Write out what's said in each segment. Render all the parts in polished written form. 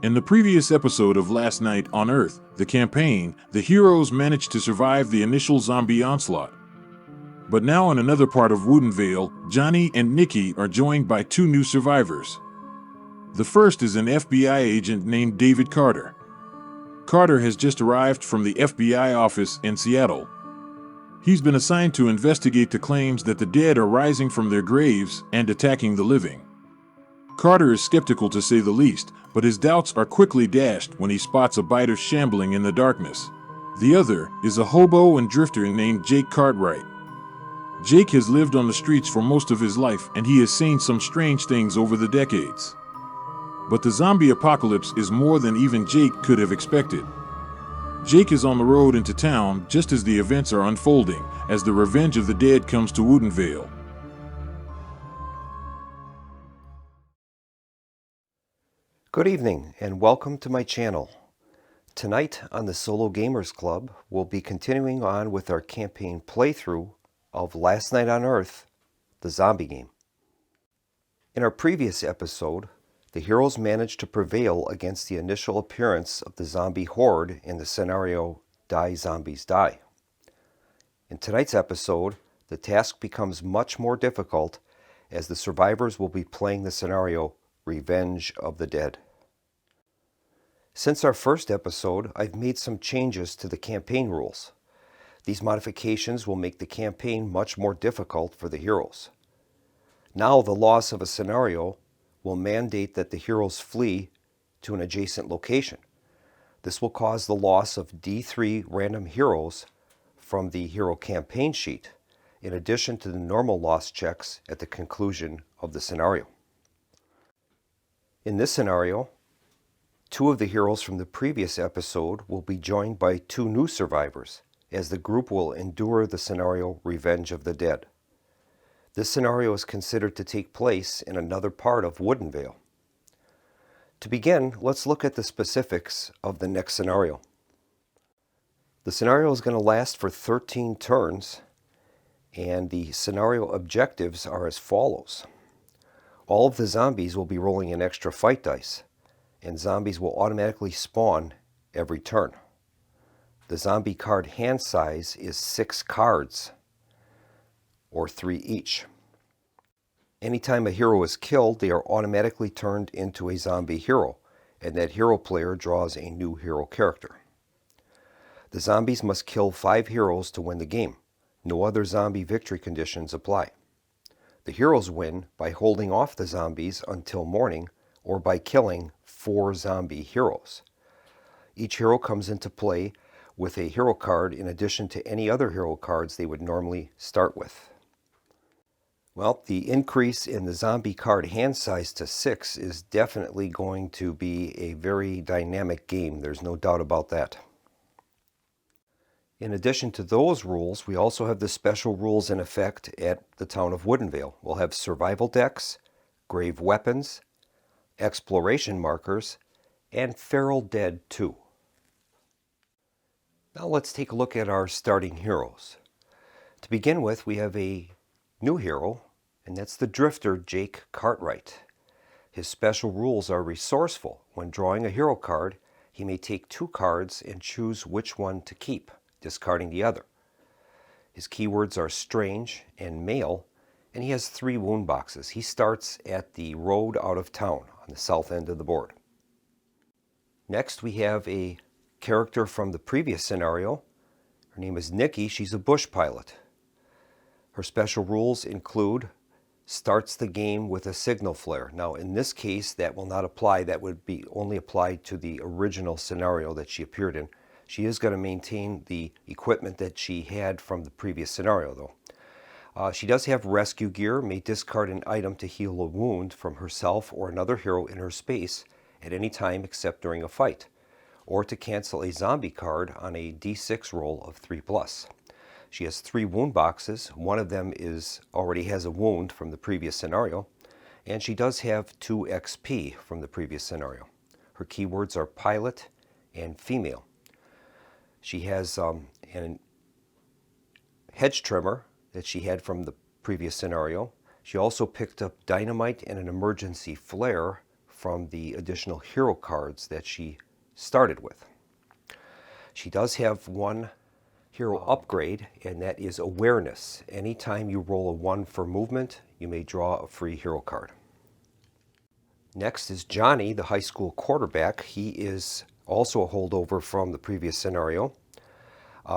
In the previous episode of Last Night on Earth, the campaign, the heroes managed to survive the initial zombie onslaught. But now in another part of Woodinvale, Johnny and Nikki are joined by two new survivors. The first is an FBI agent named David Carter. Carter has just arrived from the FBI office in Seattle. He's been assigned to investigate the claims that the dead are rising from their graves and attacking the living. Carter is skeptical to say the least, but his doubts are quickly dashed when he spots a biter shambling in the darkness. The other is a hobo and drifter named Jake Cartwright. Jake has lived on the streets for most of his life and he has seen some strange things over the decades. But the zombie apocalypse is more than even Jake could have expected. Jake is on the road into town just as the events are unfolding, as the revenge of the dead comes to Woodinvale. Good evening and welcome to my channel. Tonight on the Solo Gamers Club, we'll be continuing on with our campaign playthrough of Last Night on Earth, the zombie game. In our previous episode, the heroes managed to prevail against the initial appearance of the zombie horde in the scenario Die Zombies Die. In tonight's episode, the task becomes much more difficult as the survivors will be playing the scenario Revenge of the Dead. Since our first episode, I've made some changes to the campaign rules. These modifications will make the campaign much more difficult for the heroes. Now the loss of a scenario will mandate that the heroes flee to an adjacent location. This will cause the loss of D3 random heroes from the hero campaign sheet, in addition to the normal loss checks at the conclusion of the scenario. In this scenario, two of the heroes from the previous episode will be joined by two new survivors, as the group will endure the scenario Revenge of the Dead. This scenario is considered to take place in another part of Woodinvale. To begin, let's look at the specifics of the next scenario. The scenario is going to last for 13 turns, and the scenario objectives are as follows. All of the zombies will be rolling an extra fight dice, and zombies will automatically spawn every turn. The zombie card hand size is 6 cards, or 3 each. Anytime a hero is killed, they are automatically turned into a zombie hero, and that hero player draws a new hero character. The zombies must kill 5 heroes to win the game. No other zombie victory conditions apply. The heroes win by holding off the zombies until morning or by killing 4 zombie heroes. Each hero comes into play with a hero card in addition to any other hero cards they would normally start with. Well, the increase in the zombie card hand size to 6 is definitely going to be a very dynamic game. There's no doubt about that. In addition to those rules, we also have the special rules in effect at the town of Woodinvale. We'll have survival decks, grave weapons, exploration markers, and feral dead too. Now let's take a look at our starting heroes. To begin with, we have a new hero, and that's the drifter Jake Cartwright. His special rules are resourceful. When drawing a hero card, he may take 2 cards and choose which one to keep, discarding the other. His keywords are strange and male, and he has 3 wound boxes. He starts at the road out of town on the south end of the board. Next, we have a character from the previous scenario. Her name is Nikki. She's a bush pilot. Her special rules include starts the game with a signal flare. Now, in this case, that will not apply. That would be only applied to the original scenario that she appeared in. She is going to maintain the equipment that she had from the previous scenario, though. She does have rescue gear, may discard an item to heal a wound from herself or another hero in her space at any time except during a fight, or to cancel a zombie card on a D6 roll of 3+. She has 3 wound boxes. One of them already has a wound from the previous scenario, and she does have 2 XP from the previous scenario. Her keywords are pilot and female. She has a hedge trimmer that she had from the previous scenario. She also picked up dynamite and an emergency flare from the additional hero cards that she started with. She does have one hero upgrade, and that is awareness. Anytime you roll a 1 for movement, you may draw a free hero card. Next is Johnny, the high school quarterback. He is also a holdover from the previous scenario.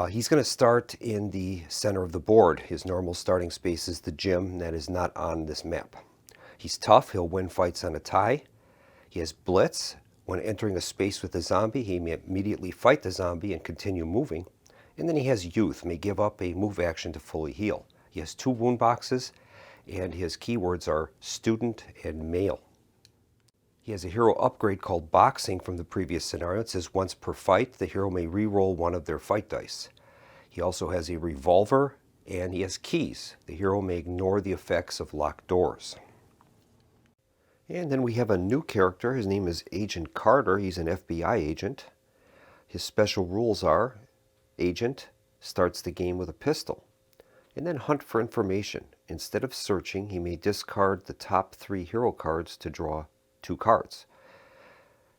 He's going to start in the center of the board. His normal starting space is the gym. That is not on this map. He's tough. He'll win fights on a tie. He has blitz. When entering a space with a zombie, he may immediately fight the zombie and continue moving. And then he has youth, may give up a move action to fully heal. He has 2 wound boxes, and his keywords are student and male. He has a hero upgrade called boxing from the previous scenario. It says once per fight, the hero may re-roll one of their fight dice. He also has a revolver, and he has keys. The hero may ignore the effects of locked doors. And then we have a new character. His name is Agent Carter. He's an FBI agent. His special rules are: Agent starts the game with a pistol, and then hunt for information. Instead of searching, he may discard the top 3 hero cards to draw 2 cards.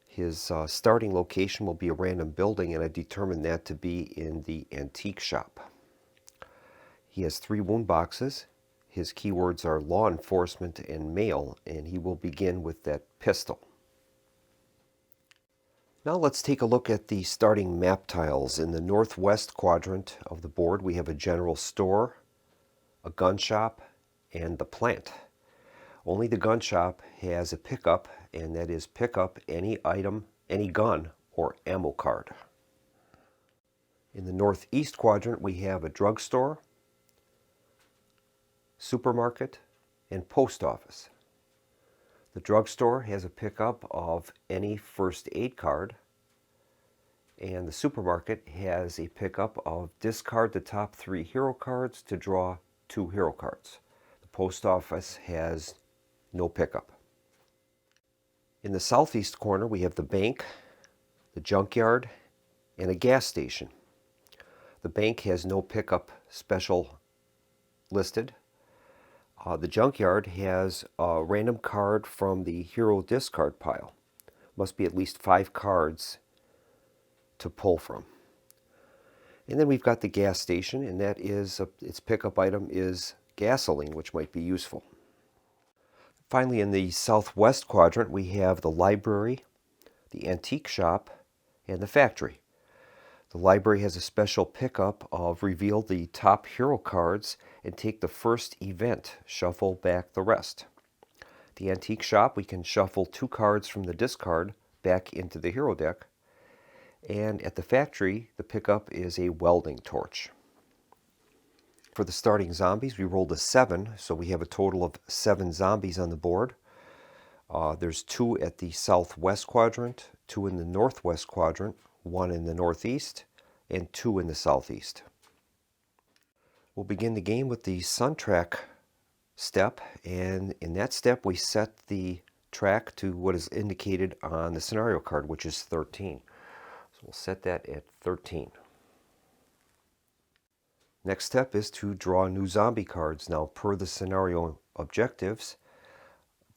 His starting location will be a random building, and I determined that to be in the antique shop. He has 3 wound boxes. His keywords are law enforcement and male, and he will begin with that pistol. Now let's take a look at the starting map tiles. In the northwest quadrant of the board, we have a general store, a gun shop, and the plant. Only the gun shop has a pickup, and that is pick up any item, any gun, or ammo card. In the northeast quadrant, we have a drugstore, supermarket, and post office. The drugstore has a pickup of any first aid card, and the supermarket has a pickup of discard the top 3 hero cards to draw 2 hero cards. The post office has no pickup. In the southeast corner, we have the bank, the junkyard, and a gas station. The bank has no pickup special listed. The junkyard has a random card from the hero discard pile. Must be at least 5 cards to pull from. And then we've got the gas station, and that is its pickup item is gasoline, which might be useful. Finally, in the southwest quadrant, we have the library, the antique shop, and the factory. The library has a special pickup of reveal the top hero cards and take the first event, shuffle back the rest. The antique shop, we can shuffle 2 cards from the discard back into the hero deck. And at the factory, the pickup is a welding torch. For the starting zombies, we rolled a 7, so we have a total of 7 zombies on the board. There's 2 at the southwest quadrant, 2 in the northwest quadrant, 1 in the northeast, and 2 in the southeast. We'll begin the game with the sun track step, and in that step we set the track to what is indicated on the scenario card, which is 13. So we'll set that at 13. Next step is to draw new zombie cards. Now, per the scenario objectives,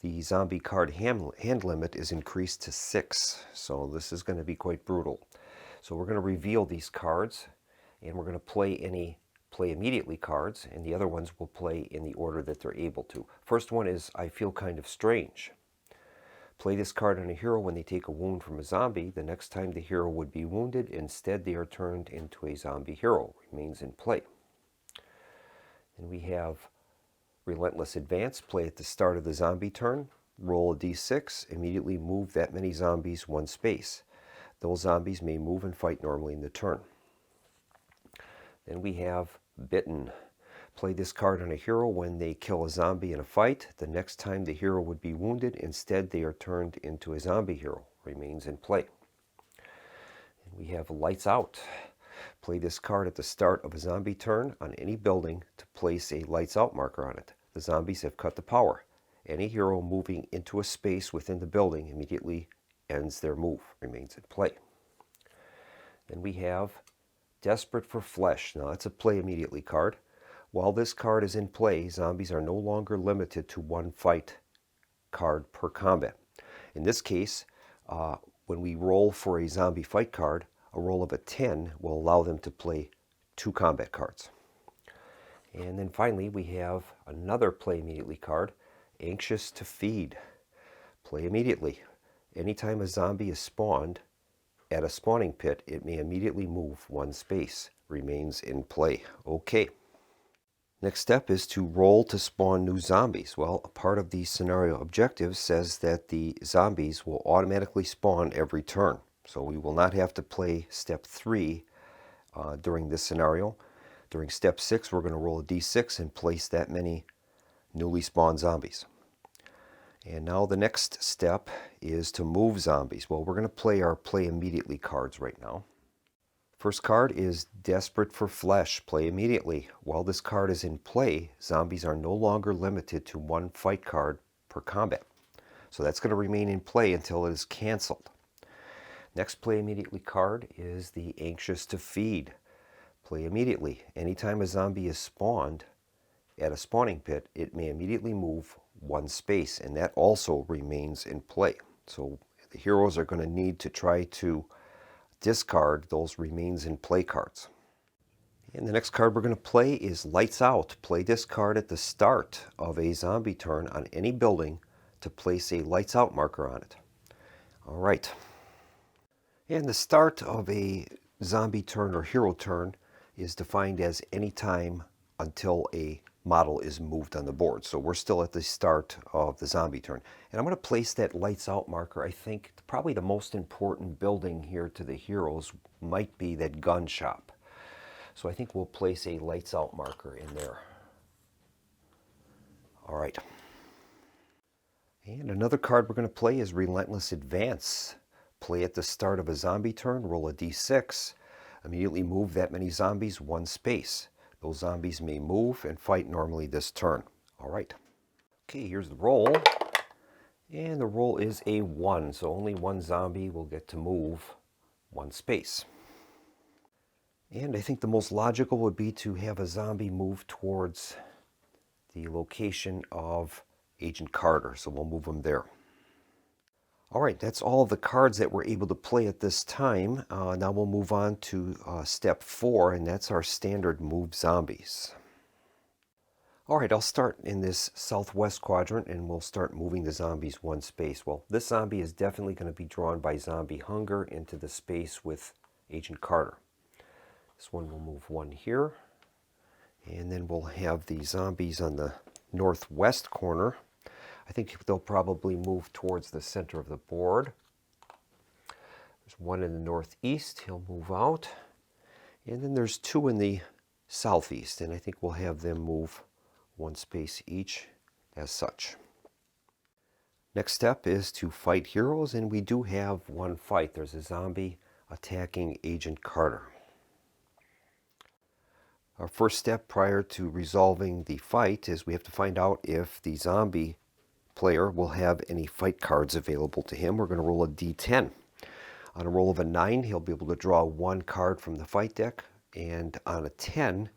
the zombie card hand limit is increased to 6, so this is going to be quite brutal. So we're going to reveal these cards, and we're going to play immediately cards, and the other ones will play in the order that they're able to. First one is I Feel Kind of Strange. Play this card on a hero when they take a wound from a zombie. The next time the hero would be wounded, instead they are turned into a zombie hero. Remains in play. And we have Relentless Advance. Play at the start of the zombie turn. Roll a d6. Immediately move that many zombies 1 space. Those zombies may move and fight normally in the turn. Then we have Bitten. Play this card on a hero when they kill a zombie in a fight. The next time the hero would be wounded, instead they are turned into a zombie hero. Remains in play. And we have Lights Out. Play this card at the start of a zombie turn on any building to place a Lights Out marker on it. The zombies have cut the power. Any hero moving into a space within the building immediately ends their move. Remains in play. Then we have Desperate for Flesh. Now that's a play immediately card. While this card is in play, zombies are no longer limited to 1 fight card per combat. In this case, when we roll for a zombie fight card, a roll of a 10 will allow them to play 2 combat cards. And then finally, we have another play immediately card, Anxious to Feed. Play immediately. Anytime a zombie is spawned at a spawning pit, it may immediately move 1 space. Remains in play. Okay. Next step is to roll to spawn new zombies. Well, a part of the scenario objective says that the zombies will automatically spawn every turn. So we will not have to play step 3 during this scenario. During step 6, we're going to roll a d6 and place that many newly spawned zombies. And now the next step is to move zombies. Well, we're going to play our play immediately cards right now. First card is Desperate for Flesh. Play immediately. While this card is in play, zombies are no longer limited to 1 fight card per combat. So that's going to remain in play until it is canceled. Next play immediately card is the Anxious to Feed. Play immediately. Anytime a zombie is spawned at a spawning pit, it may immediately move 1 space, and that also remains in play. So the heroes are going to need to try to discard those remains in play cards. And the next card we're going to play is Lights Out. Play this card at the start of a zombie turn on any building to place a Lights Out marker on it. All right. And the start of a zombie turn or hero turn is defined as any time until a model is moved on the board. So we're still at the start of the zombie turn. And I'm going to place that Lights Out marker. I think probably the most important building here to the heroes might be that gun shop. So I think we'll place a Lights Out marker in there. All right. And another card we're going to play is Relentless Advance. Play at the start of a zombie turn, roll a d6. Immediately move that many zombies 1 space. Those zombies may move and fight normally this turn. All right. Okay, here's the roll. And the roll is a 1, so only 1 zombie will get to move 1 space. And I think the most logical would be to have a zombie move towards the location of Agent Carter, so we'll move him there. All right, that's all of the cards that we're able to play at this time. Now we'll move on to step 4, and that's our standard move zombies. All right, I'll start in this southwest quadrant, and we'll start moving the zombies 1 space. Well, this zombie is definitely going to be drawn by zombie hunger into the space with Agent Carter. This one will move 1 here, and then we'll have the zombies on the northwest corner. I think they'll probably move towards the center of the board. There's 1 in the northeast, he'll move out. And then there's 2 in the southeast, and I think we'll have them move 1 space each as such. Next step is to fight heroes, and we do have 1 fight. There's a zombie attacking Agent Carter. Our first step prior to resolving the fight is we have to find out if the zombie player will have any fight cards available to him. We're going to roll a d10. On a roll of a 9, he'll be able to draw 1 card from the fight deck, and on a 10,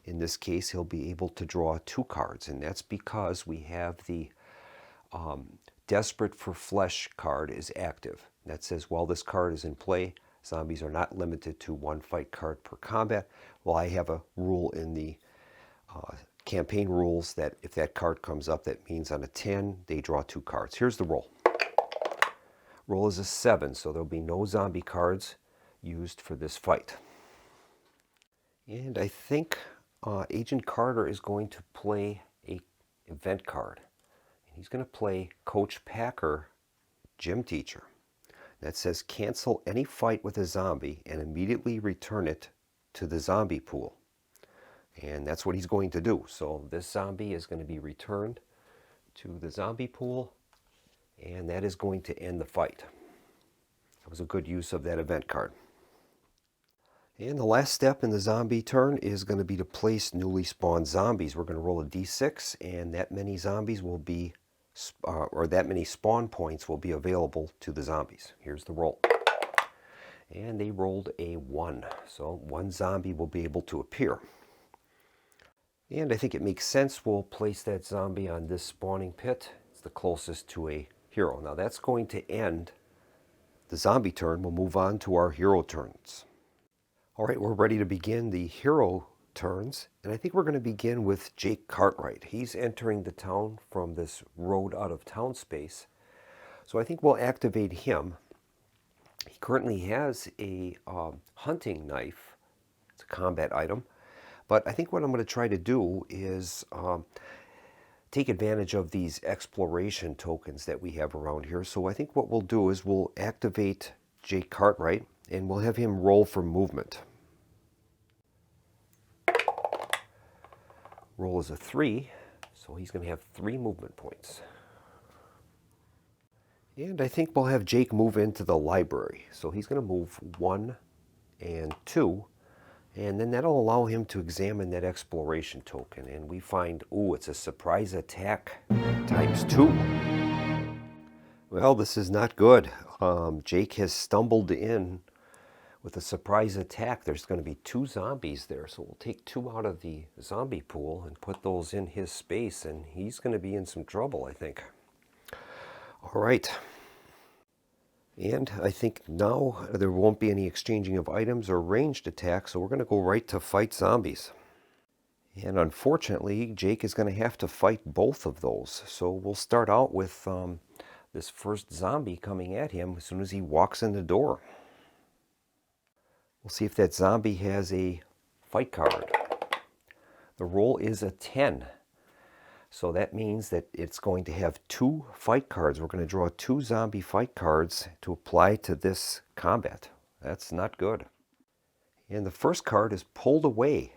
in this case, he'll be able to draw 2 cards, and that's because we have the Desperate for Flesh card is active. That says while this card is in play, zombies are not limited to 1 fight card per combat. Well, I have a rule in the campaign rules that if that card comes up, that means on a 10, they draw 2 cards. Here's the roll. Roll is a 7, so there'll be no zombie cards used for this fight. And I think Agent Carter is going to play an event card. He's going to play Coach Packer, Gym Teacher. That says cancel any fight with a zombie and immediately return it to the zombie pool. And that's what he's going to do. So this zombie is going to be returned to the zombie pool, and that is going to end the fight. That was a good use of that event card. And the last step in the zombie turn is going to be to place newly spawned zombies. We're going to roll a d6, and that many zombies will be, or that many spawn points will be available to the zombies. Here's the roll. And they rolled a 1. So 1 zombie will be able to appear. And I think it makes sense we'll place that zombie on this spawning pit. It's the closest to a hero. Now that's going to end the zombie turn. We'll move on to our hero turns. All right, we're ready to begin the hero turns, and I think we're going to begin with Jake Cartwright. He's entering the town from this road out of town space, so I think we'll activate him. He currently has a hunting knife. It's a combat item, but I think what I'm going to try to do is take advantage of these exploration tokens that we have around here. So I think what we'll do is we'll activate Jake Cartwright, and we'll have him roll for movement. Roll is a 3, so he's going to have 3 movement points. And I think we'll have Jake move into the library. So he's going to move 1 and 2, and then that'll allow him to examine that exploration token. And we find, ooh, it's a surprise attack ×2. Well, this is not good. Jake has stumbled in with a surprise attack. There's going to be 2 zombies there, so we'll take 2 out of the zombie pool and put those in his space, and he's going to be in some trouble, I think. All right. And I think now there won't be any exchanging of items or ranged attacks, so we're going to go right to fight zombies. And unfortunately, Jake is going to have to fight both of those. So we'll start out with this first zombie coming at him as soon as he walks in the door. We'll see if that zombie has a fight card. The roll is a 10. So that means that it's going to have 2 fight cards. We're going to draw 2 zombie fight cards to apply to this combat. That's not good. And the first card is pulled away.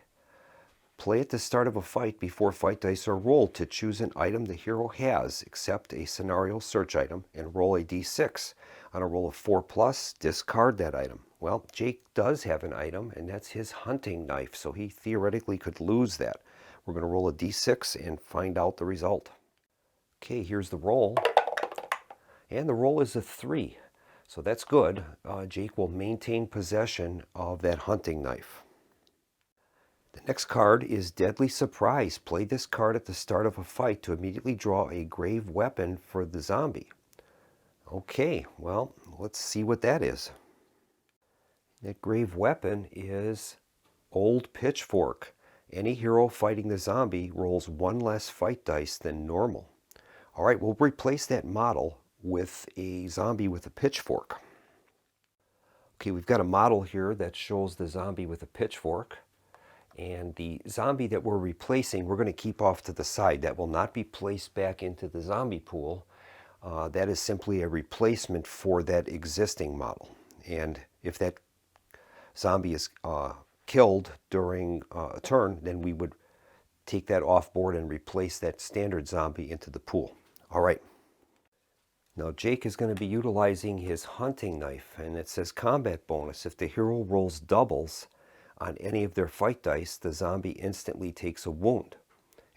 Play at the start of a fight before fight dice are rolled to choose an item the hero has, except a scenario search item, and roll a d6. On a roll of 4+, discard that item. Well, Jake does have an item, and that's his hunting knife, so he theoretically could lose that. We're going to roll a d6 and find out the result. Okay, here's the roll. And the roll is a 3. So that's good. Jake will maintain possession of that hunting knife. The next card is Deadly Surprise. Play this card at the start of a fight to immediately draw a grave weapon for the zombie. Okay, well, let's see what that is. That grave weapon is Old Pitchfork. Any hero fighting the zombie rolls 1 less fight dice than normal. All right, we'll replace that model with a zombie with a pitchfork. Okay, we've got a model here that shows the zombie with a pitchfork. And the zombie that we're replacing, we're going to keep off to the side. That will not be placed back into the zombie pool. That is simply a replacement for that existing model. And if that zombie is killed during a turn, then we would take that off board and replace that standard zombie into the pool. All right. Now Jake is going to be utilizing his hunting knife, and it says combat bonus. If the hero rolls doubles on any of their fight dice, the zombie instantly takes a wound.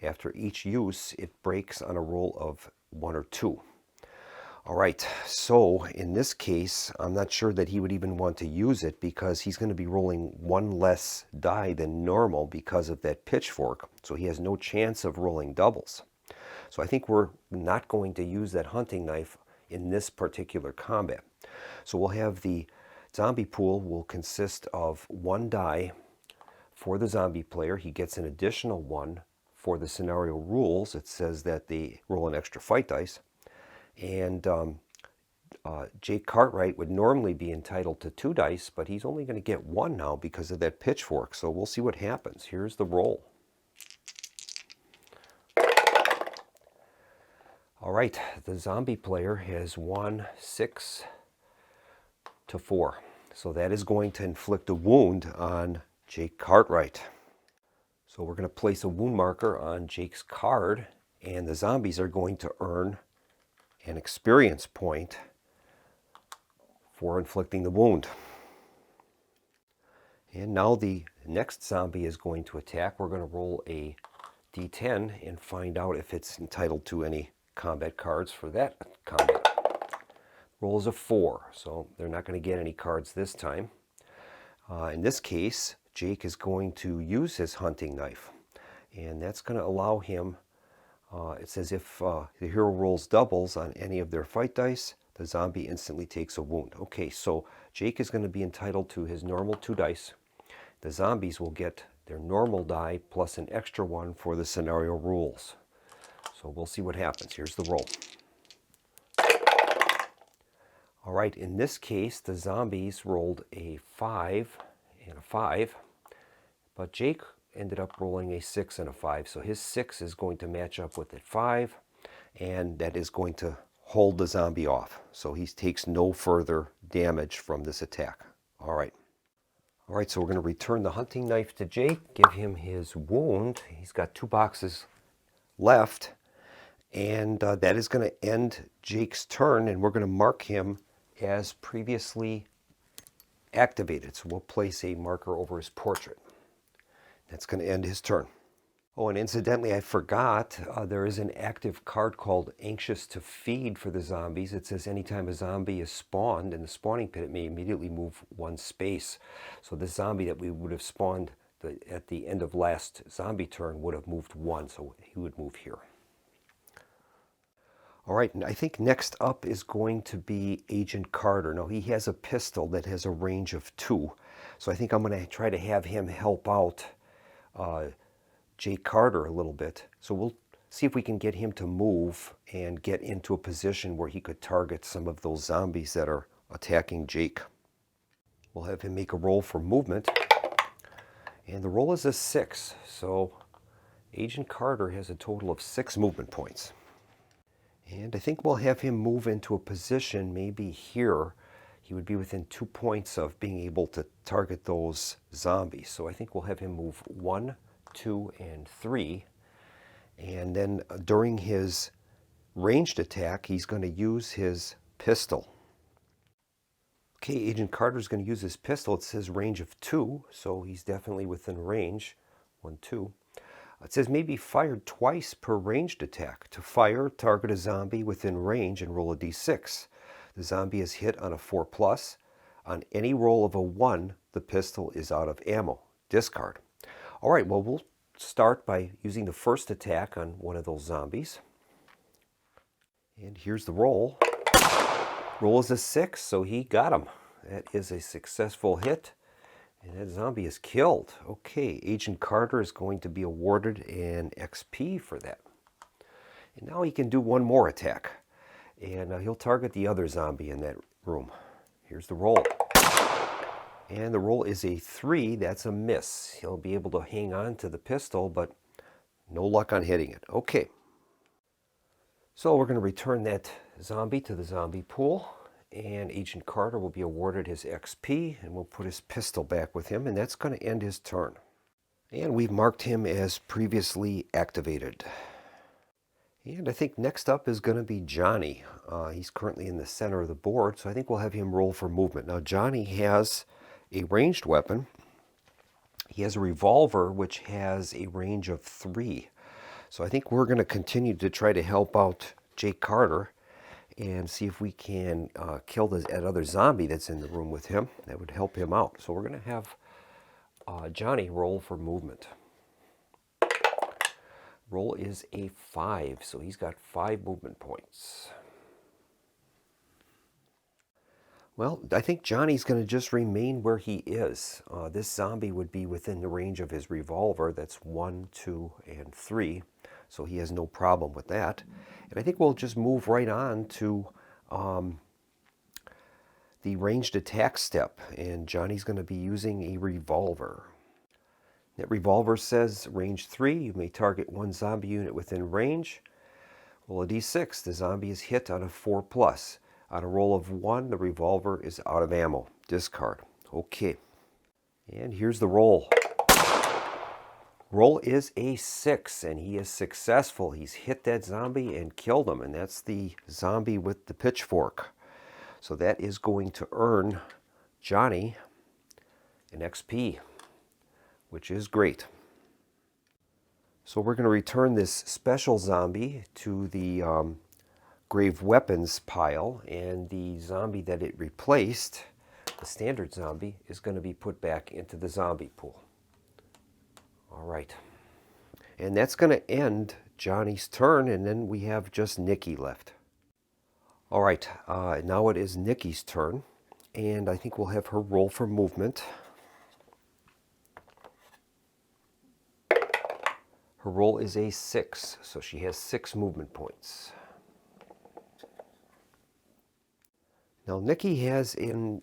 After each use, it breaks on a roll of 1 or 2. All right, so in this case, I'm not sure that he would even want to use it because he's going to be rolling 1 less die than normal because of that pitchfork. So he has no chance of rolling doubles. So I think we're not going to use that hunting knife in this particular combat. So we'll have the zombie pool will consist of 1 die for the zombie player. He gets an additional 1 for the scenario rules. It says that they roll an extra fight dice. And Jake Cartwright would normally be entitled to 2 dice, but he's only going to get 1 now because of that pitchfork. So we'll see what happens. Here's the roll. All right, the zombie player has won 6 to 4. So that is going to inflict a wound on Jake Cartwright. So we're going to place a wound marker on Jake's card, and the zombies are going to earn an experience point for inflicting the wound. And now the next zombie is going to attack. We're going to roll a d10 and find out if it's entitled to any combat cards for that combat. Roll is a 4, so they're not going to get any cards this time. In this case, Jake is going to use his hunting knife, and that's going to allow him It says if the hero rolls doubles on any of their fight dice, the zombie instantly takes a wound. Okay, so Jake is going to be entitled to his normal 2 dice. The zombies will get their normal die plus an extra one for the scenario rules. So we'll see what happens. Here's the roll. All right, in this case, the zombies rolled a 5 and a 5, but Jake ended up rolling a 6 and a 5. So his 6 is going to match up with a 5, and that is going to hold the zombie off. So he takes no further damage from this attack. All right. All right, so we're going to return the hunting knife to Jake, give him his wound. He's got 2 boxes left, and that is going to end Jake's turn, and we're going to mark him as previously activated. So we'll place a marker over his portrait. That's going to end his turn. Oh, and incidentally, I forgot, there is an active card called Anxious to Feed for the zombies. It says anytime a zombie is spawned in the spawning pit, it may immediately move 1 space. So this zombie that we would have spawned at the end of last zombie turn would have moved 1, so he would move here. All right, and I think next up is going to be Agent Carter. Now, he has a pistol that has a range of 2, so I think I'm going to try to have him help out Jake Carter a little bit. So we'll see if we can get him to move and get into a position where he could target some of those zombies that are attacking Jake. We'll have him make a roll for movement, and the roll is a 6, so Agent Carter has a total of 6 movement points. And I think we'll have him move into a position maybe here. He would be within 2 points of being able to target those zombies. So I think we'll have him move 1, 2, and 3. And then during his ranged attack, he's going to use his pistol. Okay, Agent Carter's going to use his pistol. It says range of 2, so he's definitely within range. 1, 2. It says maybe fired twice per ranged attack. To fire, target a zombie within range and roll a d6. The zombie is hit on a 4+. On any roll of a 1, the pistol is out of ammo. Discard. All right, well, we'll start by using the first attack on one of those zombies. And here's the roll. Roll is a 6, so he got him. That is a successful hit. And that zombie is killed. Okay, Agent Carter is going to be awarded an XP for that. And now he can do one more attack. And he'll target the other zombie in that room. Here's the roll. And the roll is a 3. That's a miss. He'll be able to hang on to the pistol, but no luck on hitting it. Okay. So we're going to return that zombie to the zombie pool. And Agent Carter will be awarded his XP, and we'll put his pistol back with him, and that's going to end his turn. And we've marked him as previously activated. And I think next up is going to be Johnny. He's currently in the center of the board, so I think we'll have him roll for movement. Now, Johnny has a ranged weapon. He has a revolver, which has a range of 3. So I think we're going to continue to try to help out Jake Carter and see if we can kill that other zombie that's in the room with him. That would help him out. So we're going to have Johnny roll for movement. Roll is a 5, so he's got 5 movement points. Well, I think Johnny's going to just remain where he is. This zombie would be within the range of his revolver. That's 1, 2, and 3. So he has no problem with that. And I think we'll just move right on to the ranged attack step. And Johnny's going to be using a revolver. That revolver says range 3. You may target one zombie unit within range. Roll a d6. The zombie is hit on a 4+. On a roll of 1, the revolver is out of ammo. Discard. Okay. And here's the roll. Roll is a 6, and he is successful. He's hit that zombie and killed him, and that's the zombie with the pitchfork. So that is going to earn Johnny an XP, which is great. So we're going to return this special zombie to the grave weapons pile, and the zombie that it replaced, the standard zombie, is going to be put back into the zombie pool. All right. And that's going to end Johnny's turn, and then we have just Nikki left. All right, now it is Nikki's turn, and I think we'll have her roll for movement. Her roll is a 6, so she has 6 movement points. Now Nikki has a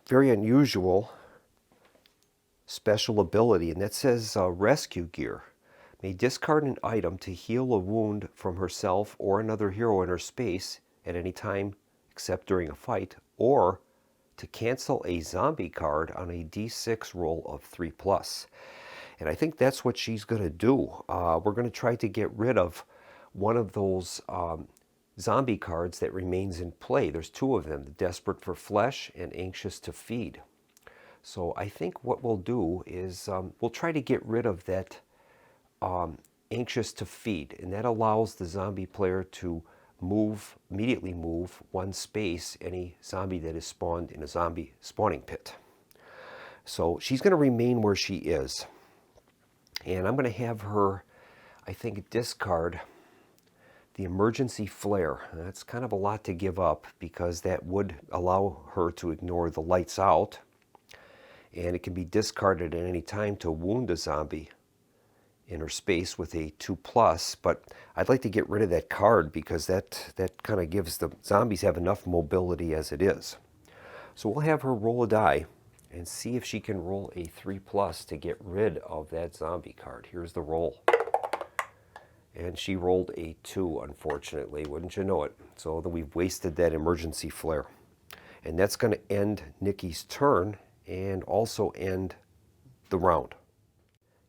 very unusual special ability, and that says rescue gear. May discard an item to heal a wound from herself or another hero in her space at any time except during a fight, or to cancel a zombie card on a d6 roll of 3+. And I think that's what she's going to do. We're going to try to get rid of one of those zombie cards that remains in play. There's 2 of them, the Desperate for Flesh and Anxious to Feed. So I think what we'll do is we'll try to get rid of that Anxious to Feed, and that allows the zombie player to immediately move 1 space any zombie that is spawned in a zombie spawning pit. So she's going to remain where she is. And I'm going to have her, I think, discard the Emergency Flare. That's kind of a lot to give up because that would allow her to ignore the lights out. And it can be discarded at any time to wound a zombie in her space with a 2+. But I'd like to get rid of that card because that kind of gives the zombies have enough mobility as it is. So we'll have her roll a die and see if she can roll a 3+ to get rid of that zombie card. Here's the roll. And she rolled a 2, unfortunately, wouldn't you know it? So then we've wasted that Emergency Flare. And that's going to end Nikki's turn and also end the round.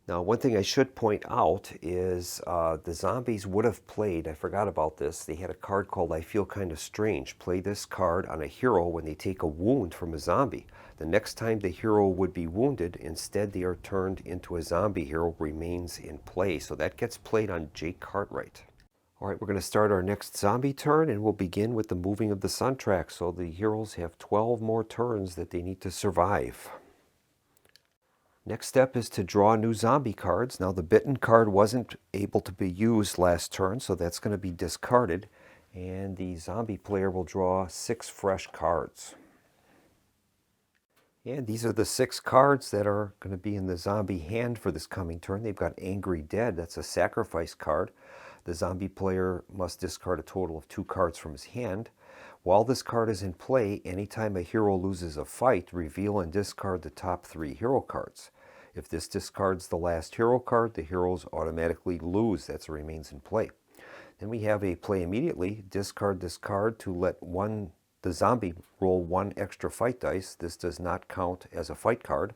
Now, one thing I should point out is the zombies would have played, I forgot about this, they had a card called I Feel Kind of Strange. Play this card on a hero when they take a wound from a zombie. The next time the hero would be wounded, instead they are turned into a zombie hero remains in play. So that gets played on Jake Cartwright. All right, we're going to start our next zombie turn, and we'll begin with the moving of the sun track. So the heroes have 12 more turns that they need to survive. Next step is to draw new zombie cards. Now the bitten card wasn't able to be used last turn, so that's going to be discarded. And the zombie player will draw 6 fresh cards. And these are the 6 cards that are going to be in the zombie hand for this coming turn. They've got Angry Dead, that's a sacrifice card. The zombie player must discard a total of 2 cards from his hand. While this card is in play, anytime a hero loses a fight, reveal and discard the top 3 hero cards. If this discards the last hero card, the heroes automatically lose. That remains in play. Then we have a play immediately. Discard this card to let the zombie roll 1 extra fight dice. This does not count as a fight card.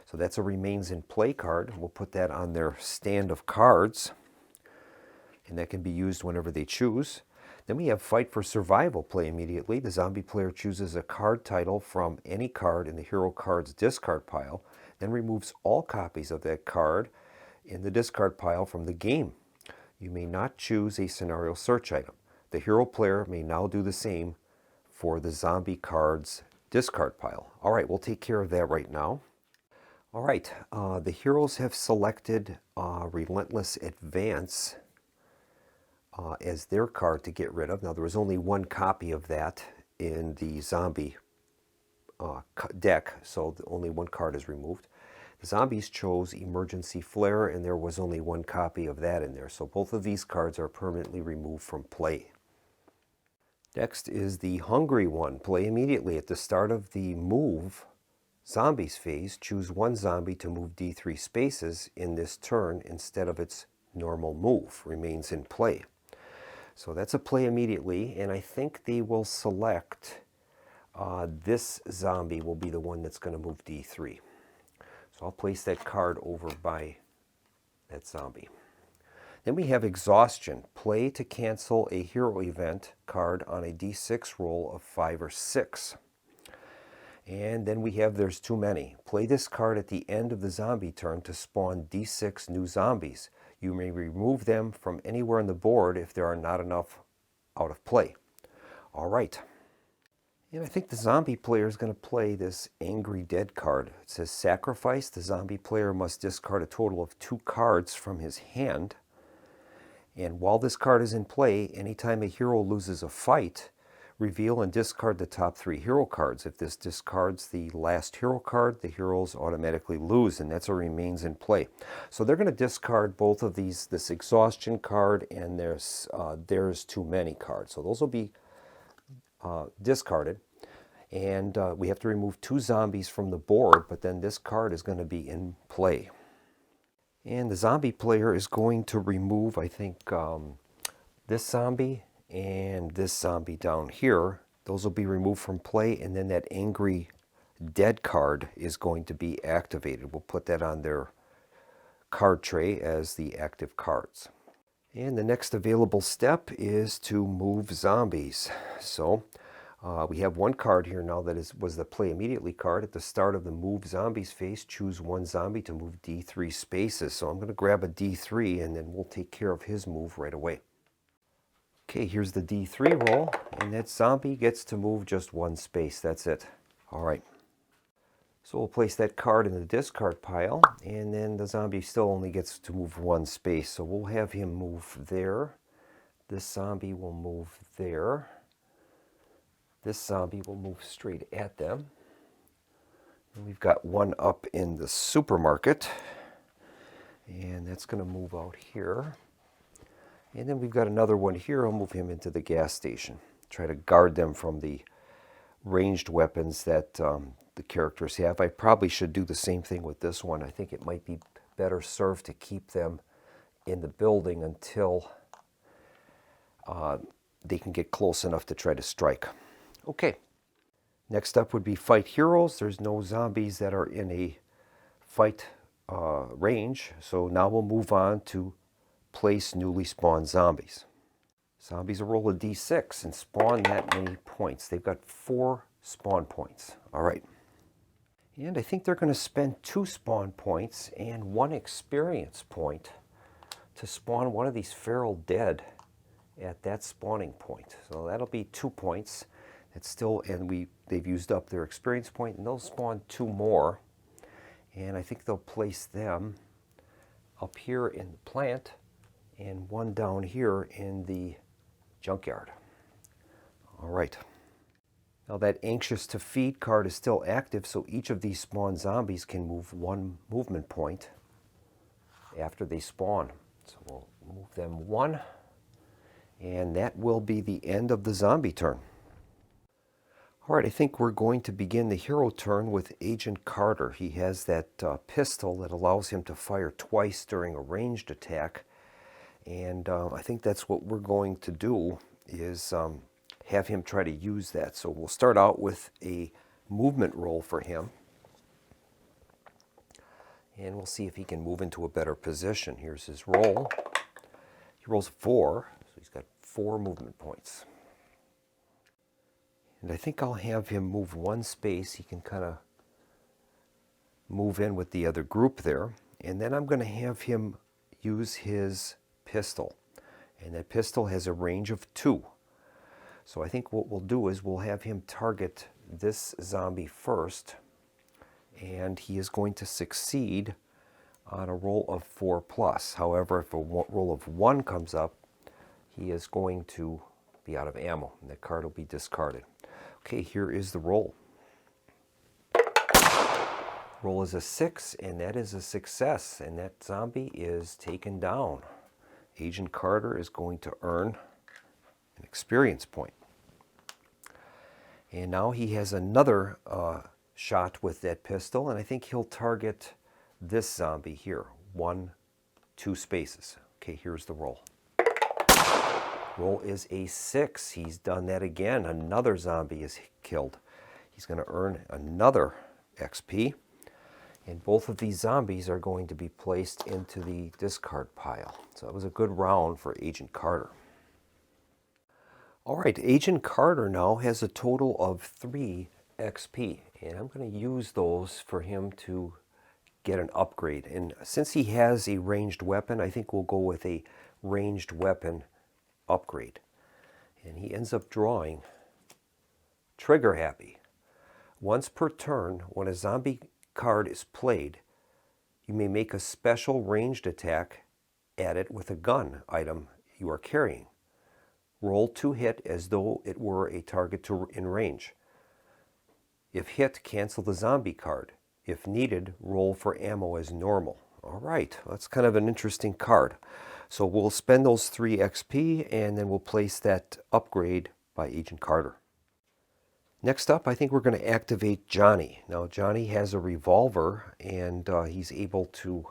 So that's a remains in play card. We'll put that on their stand of cards, and that can be used whenever they choose. Then we have Fight for Survival. Play immediately. The zombie player chooses a card title from any card in the hero card's discard pile, then removes all copies of that card in the discard pile from the game. You may not choose a scenario search item. The hero player may now do the same for the zombie card's discard pile. All right, we'll take care of that right now. All right, the heroes have selected Relentless Advance as their card to get rid of. Now, there was only 1 copy of that in the zombie deck, so only 1 card is removed. The zombies chose Emergency Flare, and there was only 1 copy of that in there, so both of these cards are permanently removed from play. Next is the Hungry One. Play immediately. At the start of the move zombies phase, choose 1 zombie to move d3 spaces in this turn instead of its normal move. Remains in play. So that's a play immediately, and I think they will select this zombie will be the one that's going to move d3. So I'll place that card over by that zombie. Then we have Exhaustion. Play to cancel a hero event card on a d6 roll of 5 or 6. And then we have There's Too Many. Play this card at the end of the zombie turn to spawn d6 new zombies. You may remove them from anywhere on the board if there are not enough out of play. All right. And I think the zombie player is going to play this Angry Dead card. It says Sacrifice. The zombie player must discard a total of 2 cards from his hand. And while this card is in play, anytime a hero loses a fight, reveal and discard the top 3 hero cards. If this discards the last hero card, the heroes automatically lose, and that's what remains in play. So they're going to discard both of these, this exhaustion card and there's too many cards. So those will be discarded. And we have to remove 2 zombies from the board, but then this card is going to be in play. And the zombie player is going to remove, I think, this zombie and this zombie down here. Those will be removed from play, and then that angry dead card is going to be activated. We'll put that on their card tray as the active cards. And the next available step is to move zombies. So we have one card here now that was the play immediately card. At the start of the move zombies phase, choose one zombie to move D3 spaces. So I'm going to grab a D3 and then we'll take care of his move right away. Okay, here's the D3 roll, and that zombie gets to move just 1 space. That's it. All right. So we'll place that card in the discard pile, and then the zombie still only gets to move 1 space. So we'll have him move there. This zombie will move there. This zombie will move straight at them. And we've got one up in the supermarket, and that's going to move out here. And then we've got another one here. I'll move him into the gas station. Try to guard them from the ranged weapons that the characters have. I probably should do the same thing with this one. I think it might be better served to keep them in the building until they can get close enough to try to strike. Okay, next up would be fight heroes. There's no zombies that are in a fight range, so now we'll move on to place newly spawned zombies. Zombies will roll a d6 and spawn that many points. They've got 4 spawn points. All right. And I think they're going to spend 2 spawn points and 1 experience point to spawn one of these feral dead at that spawning point. So that'll be 2 points. It's still, and they've used up their experience point, and they'll spawn 2 more. And I think they'll place them up here in the plant and 1 down here in the junkyard. All right. Now that anxious to feed card is still active, so each of these spawned zombies can move 1 movement point after they spawn. So we'll move them 1, and that will be the end of the zombie turn. All right, I think we're going to begin the hero turn with Agent Carter. He has that pistol that allows him to fire twice during a ranged attack. And I think that's what we're going to do, is have him try to use that. So we'll start out with a movement roll for him. And we'll see if he can move into a better position. Here's his roll. He rolls 4, so he's got 4 movement points. And I think I'll have him move 1 space. He can kind of move in with the other group there. And then I'm going to have him use his pistol. And that pistol has a range of 2. So I think what we'll do is we'll have him target this zombie first. And he is going to succeed on a roll of 4+. However, if a roll of 1 comes up, he is going to be out of ammo, and that card will be discarded. Okay, here is the roll. Roll is a 6, and that is a success, and that zombie is taken down. Agent Carter is going to earn an experience point. And now he has another shot with that pistol, and I think he'll target this zombie here. 1, 2 spaces. Okay, here's the roll. Roll is a 6. He's done that again. Another zombie is killed. He's going to earn another XP. And both of these zombies are going to be placed into the discard pile. So that was a good round for Agent Carter. All right, Agent Carter now has a total of 3 XP. And I'm going to use those for him to get an upgrade. And since he has a ranged weapon, I think we'll go with a ranged weapon upgrade. And he ends up drawing Trigger Happy. Once per turn, when a zombie card is played, you may make a special ranged attack at it with a gun item you are carrying. Roll to hit as though it were a target in range. If hit, cancel the zombie card. If needed, roll for ammo as normal. All right, that's kind of an interesting card. So we'll spend those 3 XP and then we'll place that upgrade by Agent Carter. Next up, I think we're going to activate Johnny. Now, Johnny has a revolver and he's able to,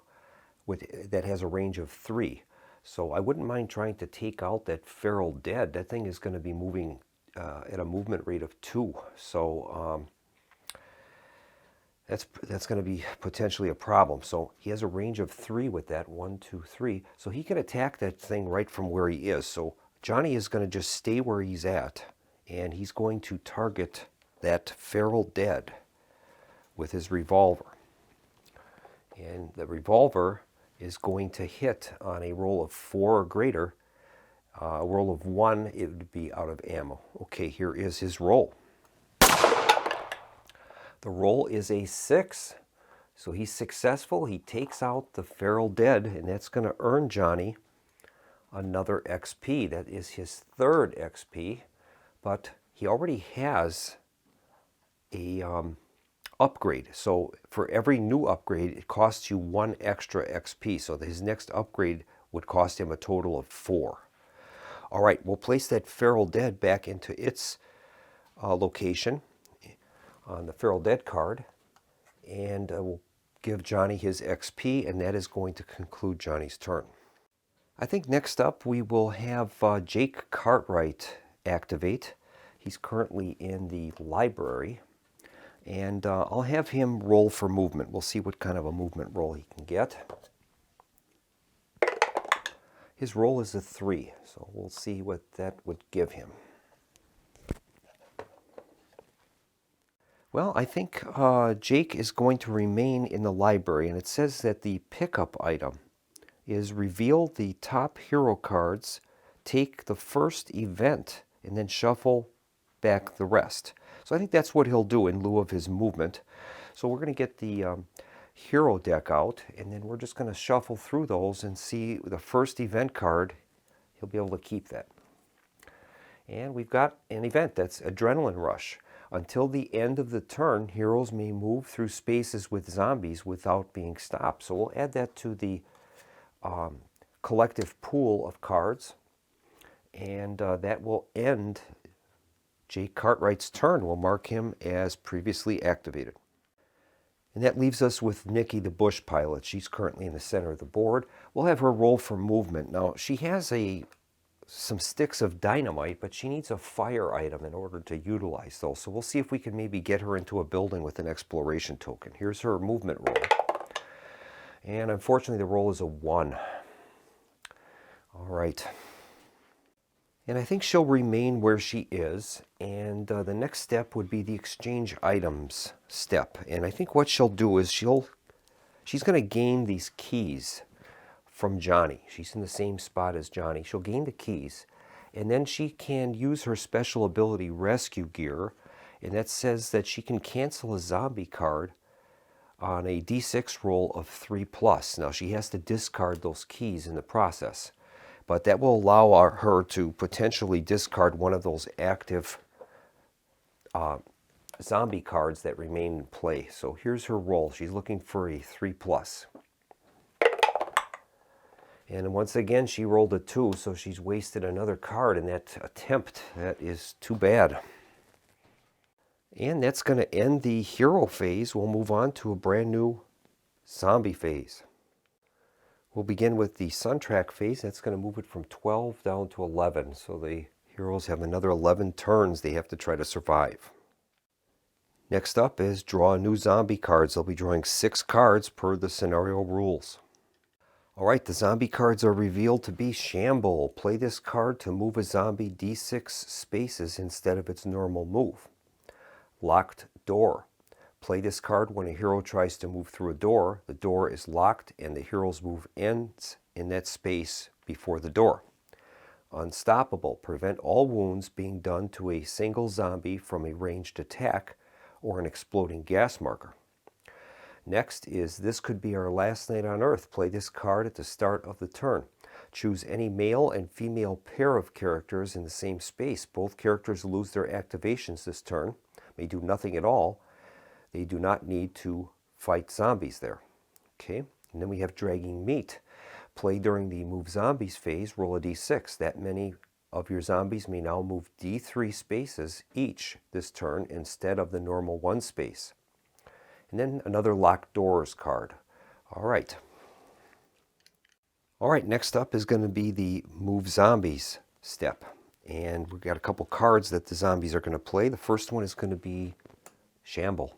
that has a range of 3. So I wouldn't mind trying to take out that feral dead. That thing is going to be moving at a movement rate of 2. So that's going to be potentially a problem. So he has a range of 3 with that. 1, 2, 3. So he can attack that thing right from where he is. So Johnny is going to just stay where he's at, and he's going to target that feral dead with his revolver. And the revolver is going to hit on a roll of 4 or greater. A roll of 1, it would be out of ammo. Okay, here is his roll. The roll is a 6. So he's successful. He takes out the feral dead, and that's going to earn Johnny another XP. That is his 3rd XP, but he already has a upgrade. So for every new upgrade, it costs you 1 extra XP. So his next upgrade would cost him a total of 4. All right, we'll place that feral dead back into its location on the feral dead card, and we'll give Johnny his XP, and that is going to conclude Johnny's turn. I think next up we will have Jake Cartwright activate. He's currently in the library, and I'll have him roll for movement. We'll see what kind of a movement roll he can get. His roll is a 3, so we'll see what that would give him. Well, I think Jake is going to remain in the library, and it says that the pickup item is reveal the top hero cards, take the first event, and then shuffle back the rest. So I think that's what he'll do in lieu of his movement. So we're going to get the hero deck out, and then we're just going to shuffle through those and see the first event card. He'll be able to keep that. And we've got an event that's Adrenaline Rush. Until the end of the turn, heroes may move through spaces with zombies without being stopped. So we'll add that to the collective pool of cards, and that will end Jake Cartwright's turn. We'll mark him as previously activated. And that leaves us with Nikki, the bush pilot. She's currently in the center of the board. We'll have her roll for movement. Now, she has some sticks of dynamite, but she needs a fire item in order to utilize those. So we'll see if we can maybe get her into a building with an exploration token. Here's her movement roll. And unfortunately, the roll is a 1. All right. And I think she'll remain where she is. And the next step would be the exchange items step. And I think what she'll do is she's going to gain these keys from Johnny. She's in the same spot as Johnny. She'll gain the keys, and then she can use her special ability Rescue Gear, and that says that she can cancel a zombie card on a d6 roll of 3+. Now she has to discard those keys in the process, but that will allow her to potentially discard one of those active zombie cards that remain in play. So here's her roll. She's looking for a 3+. And once again, she rolled a 2, so she's wasted another card in that attempt. That is too bad. And that's going to end the hero phase. We'll move on to a brand new zombie phase. We'll begin with the Suntrack phase. That's going to move it from 12 down to 11. So the heroes have another 11 turns they have to try to survive. Next up is draw new zombie cards. They'll be drawing 6 cards per the scenario rules. All right, the zombie cards are revealed to be Shamble. Play this card to move a zombie d6 spaces instead of its normal move. Locked Door. Play this card when a hero tries to move through a door. The door is locked and the hero's move ends in that space before the door. Unstoppable. Prevent all wounds being done to a single zombie from a ranged attack or an exploding gas marker. Next is This Could Be Our Last Night on Earth. Play this card at the start of the turn. Choose any male and female pair of characters in the same space. Both characters lose their activations this turn. May do nothing at all. They do not need to fight zombies there. Okay, and then we have dragging meat. Play during the move zombies phase, roll a d6. That many of your zombies may now move d3 spaces each this turn instead of the normal 1 space. And then another locked doors card. All right, next up is going to be the move zombies step. And we've got a couple cards that the zombies are going to play. The first one is going to be Shamble.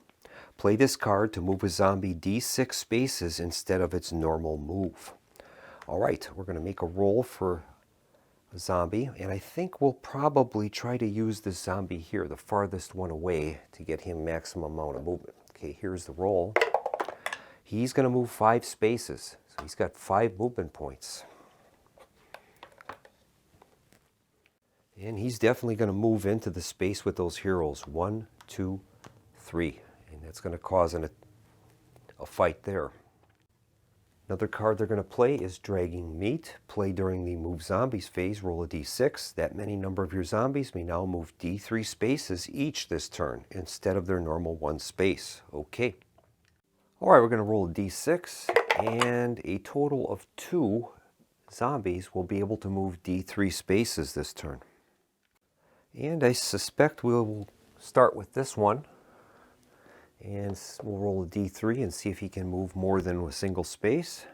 Play this card to move a zombie d6 spaces instead of its normal move. All right, we're going to make a roll for a zombie, and I think we'll probably try to use this zombie here, the farthest one away, to get him maximum amount of movement. Okay, here's the roll. He's going to move 5 spaces, so he's got 5 movement points. And he's definitely going to move into the space with those heroes. 1, 2, 3. And that's going to cause a fight there. Another card they're going to play is Dragging Meat. Play during the move zombies phase, roll a d6. That many number of your zombies may now move d3 spaces each this turn instead of their normal 1 space. Okay. All right, we're going to roll a d6, and a total of 2 zombies will be able to move d3 spaces this turn. And I suspect we'll start with this one. And we'll roll a d3 and see if he can move more than a single space.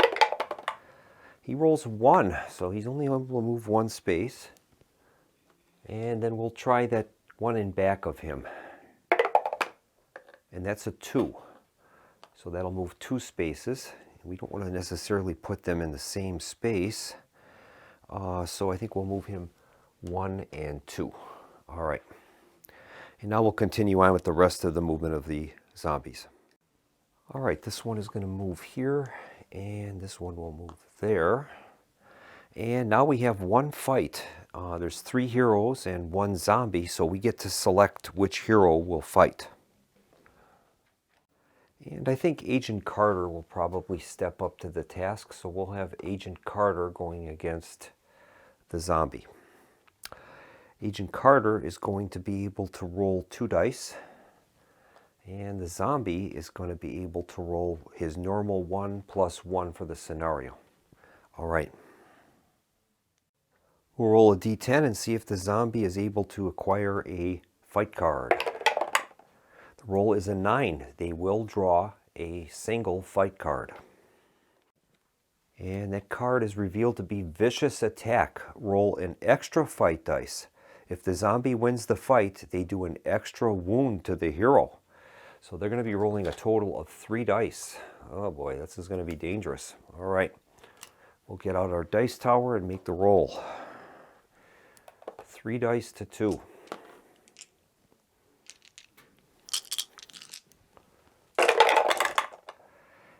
He rolls 1, so he's only able to move 1 space. And then we'll try that one in back of him. And that's a 2. So that'll move 2 spaces. We don't want to necessarily put them in the same space. So I think we'll move him 1 and 2. All right. And now we'll continue on with the rest of the movement of the zombies. All right, this one is going to move here, and this one will move there. And now we have 1 fight. There's 3 heroes and 1 zombie, so we get to select which hero will fight. And I think Agent Carter will probably step up to the task, so we'll have Agent Carter going against the zombie. Agent Carter is going to be able to roll 2 dice. And the zombie is going to be able to roll his normal 1 + 1 for the scenario. All right. We'll roll a d10 and see if the zombie is able to acquire a fight card. The roll is a 9. They will draw a single fight card. And that card is revealed to be Vicious Attack. Roll an extra fight dice. If the zombie wins the fight, they do an extra wound to the hero. So they're going to be rolling a total of 3 dice. Oh boy, this is going to be dangerous. All right, we'll get out our dice tower and make the roll. 3 dice to 2.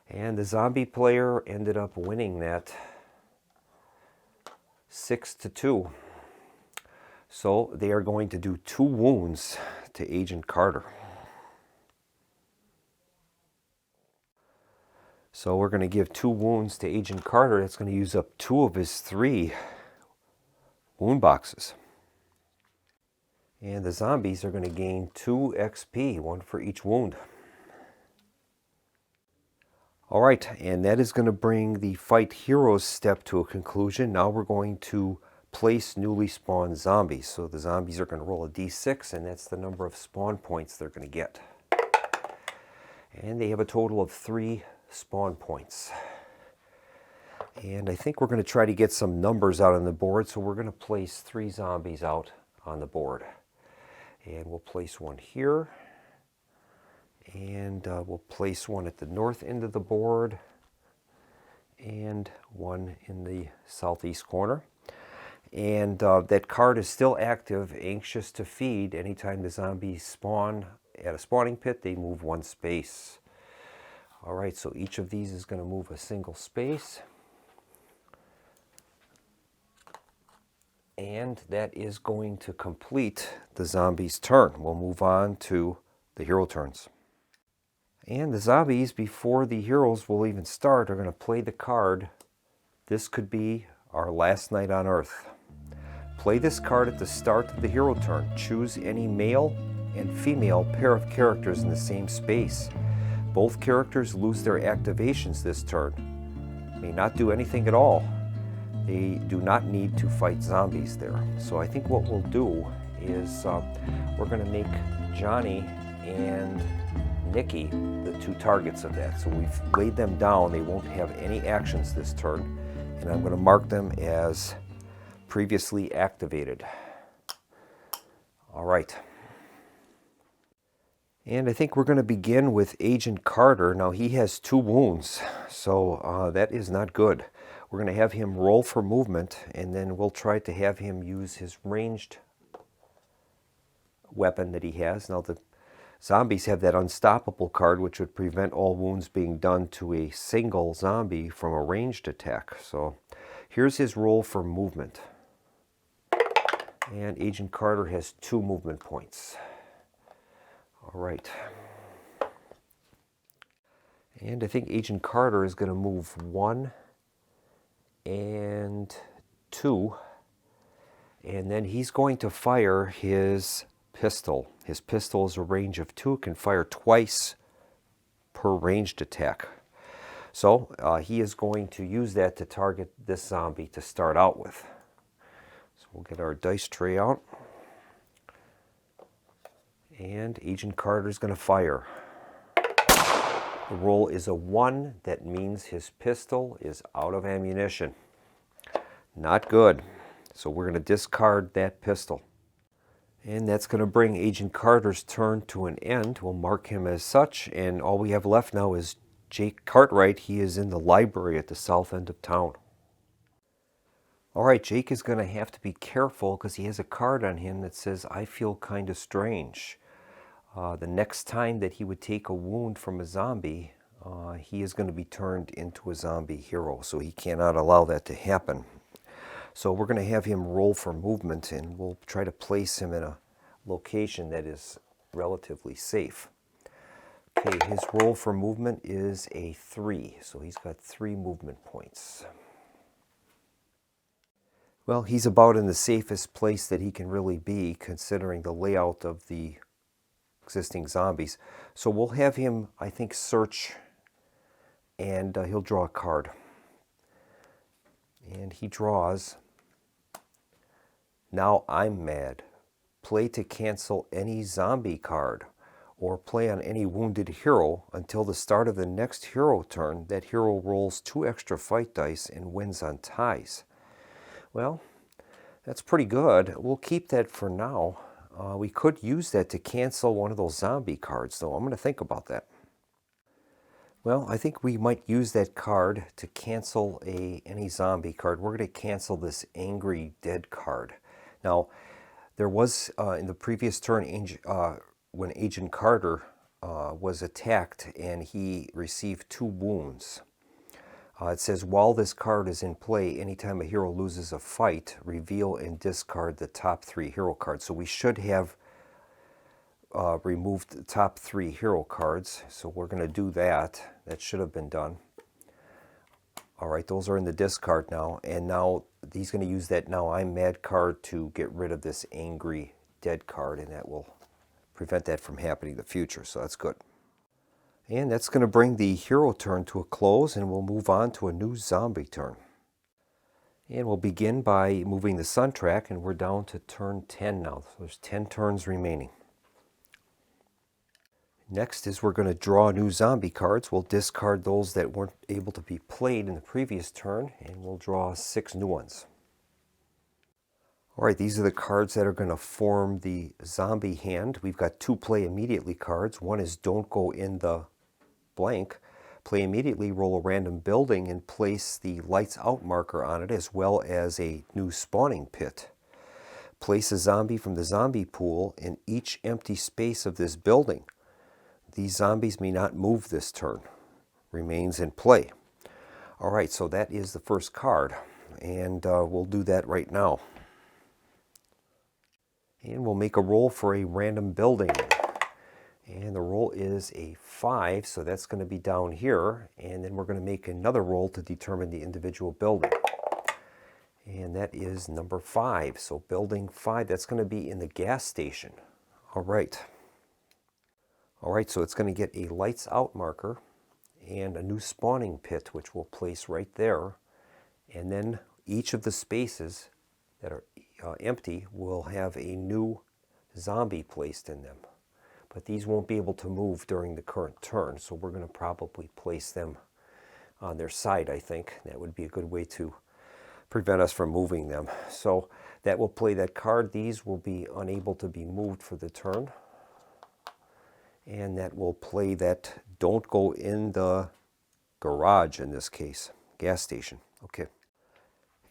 And the zombie player ended up winning that 6 to 2. So they are going to do 2 wounds to Agent Carter. So we're going to give 2 wounds to Agent Carter. That's going to use up 2 of his 3 wound boxes. And the zombies are going to gain 2 XP, 1 for each wound. All right, and that is going to bring the Fight Heroes step to a conclusion. Now we're going to place newly spawned zombies. So the zombies are going to roll a d6, and that's the number of spawn points they're going to get. And they have a total of 3 spawn points. And I think we're going to try to get some numbers out on the board, so we're going to place 3 zombies out on the board. And we'll place one here, and we'll place one at the north end of the board, and one in the southeast corner. And that card is still active, Anxious to Feed. Anytime the zombies spawn at a spawning pit, they move 1 space. All right, so each of these is going to move a single space. And that is going to complete the zombie's turn. We'll move on to the hero turns. And the zombies, before the heroes will even start, are going to play the card. This could be Our Last Night on Earth. Play this card at the start of the hero turn. Choose any male and female pair of characters in the same space. Both characters lose their activations this turn. May not do anything at all. They do not need to fight zombies there. So I think what we'll do is we're going to make Johnny and Nikki the two targets of that. So we've laid them down. They won't have any actions this turn. And I'm going to mark them as previously activated. All right. And I think we're going to begin with Agent Carter. Now he has 2 wounds, so that is not good. We're going to have him roll for movement, and then we'll try to have him use his ranged weapon that he has. Now the zombies have that unstoppable card, which would prevent all wounds being done to a single zombie from a ranged attack. So here's his roll for movement. And Agent Carter has 2 movement points. All right. And I think Agent Carter is going to move 1 and 2. And then he's going to fire his pistol. His pistol is a range of 2, can fire twice per ranged attack. So he is going to use that to target this zombie to start out with. So we'll get our dice tray out. And Agent Carter is going to fire. The roll is a 1. That means his pistol is out of ammunition. Not good. So we're going to discard that pistol. And that's going to bring Agent Carter's turn to an end. We'll mark him as such. And all we have left now is Jake Cartwright. He is in the library at the south end of town. All right, Jake is going to have to be careful because he has a card on him that says, I feel kind of strange. The next time that he would take a wound from a zombie, he is going to be turned into a zombie hero. So he cannot allow that to happen. So we're going to have him roll for movement, and we'll try to place him in a location that is relatively safe. Okay, his roll for movement is a 3. So he's got 3 movement points. Well, he's about in the safest place that he can really be, considering the layout of the existing zombies. So we'll have him, I think, search, and he'll draw a card. And he draws, Now I'm Mad. Play to cancel any zombie card, or play on any wounded hero until the start of the next hero turn. That hero rolls 2 extra fight dice and wins on ties. Well, that's pretty good. We'll keep that for now. We could use that to cancel one of those zombie cards, though. I'm going to think about that. Well, I think we might use that card to cancel any zombie card. We're going to cancel this Angry Dead card. Now, there was, in the previous turn, when Agent Carter was attacked and he received 2 wounds. It says, while this card is in play, anytime a hero loses a fight, reveal and discard the top 3 hero cards. So we should have removed the top 3 hero cards. So we're going to do that. That should have been done. All right, those are in the discard now. And now he's going to use that Now I'm Mad card to get rid of this Angry Dead card. And that will prevent that from happening in the future. So that's good. And that's going to bring the hero turn to a close, and we'll move on to a new zombie turn. And we'll begin by moving the sun track, and we're down to turn 10 now. So there's 10 turns remaining. Next is we're going to draw new zombie cards. We'll discard those that weren't able to be played in the previous turn, and we'll draw 6 new ones. All right, these are the cards that are going to form the zombie hand. We've got 2 play immediately cards. One is Don't Go in the Blank. Play immediately, roll a random building and place the lights out marker on it, as well as a new spawning pit. Place a zombie from the zombie pool in each empty space of this building. These zombies may not move this turn. Remains in play. All right, so that is the first card, and we'll do that right now. And we'll make a roll for a random building. And the roll is a 5, so that's going to be down here. And then we're going to make another roll to determine the individual building. And that is number 5. So building 5, that's going to be in the gas station. All right. All right, so it's going to get a lights out marker and a new spawning pit, which we'll place right there. And then each of the spaces that are empty will have a new zombie placed in them. But these won't be able to move during the current turn, so we're going to probably place them on their side, I think. That would be a good way to prevent us from moving them. So that will play that card. These will be unable to be moved for the turn. And that will play that don't go in the garage in this case, gas station. Okay.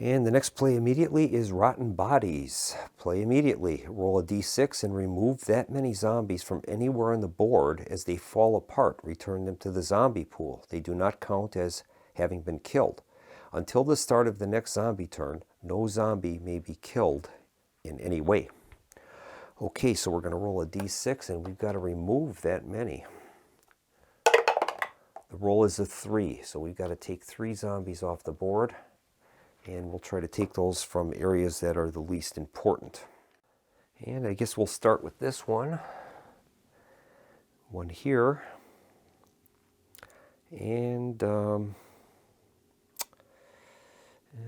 And the next play immediately is Rotten Bodies. Play immediately. Roll a d6 and remove that many zombies from anywhere on the board. As they fall apart, return them to the zombie pool. They do not count as having been killed. Until the start of the next zombie turn, no zombie may be killed in any way. Okay, so we're going to roll a d6 and we've got to remove that many. The roll is a 3, so we've got to take 3 zombies off the board. And we'll try to take those from areas that are the least important. And I guess we'll start with this one. One here. And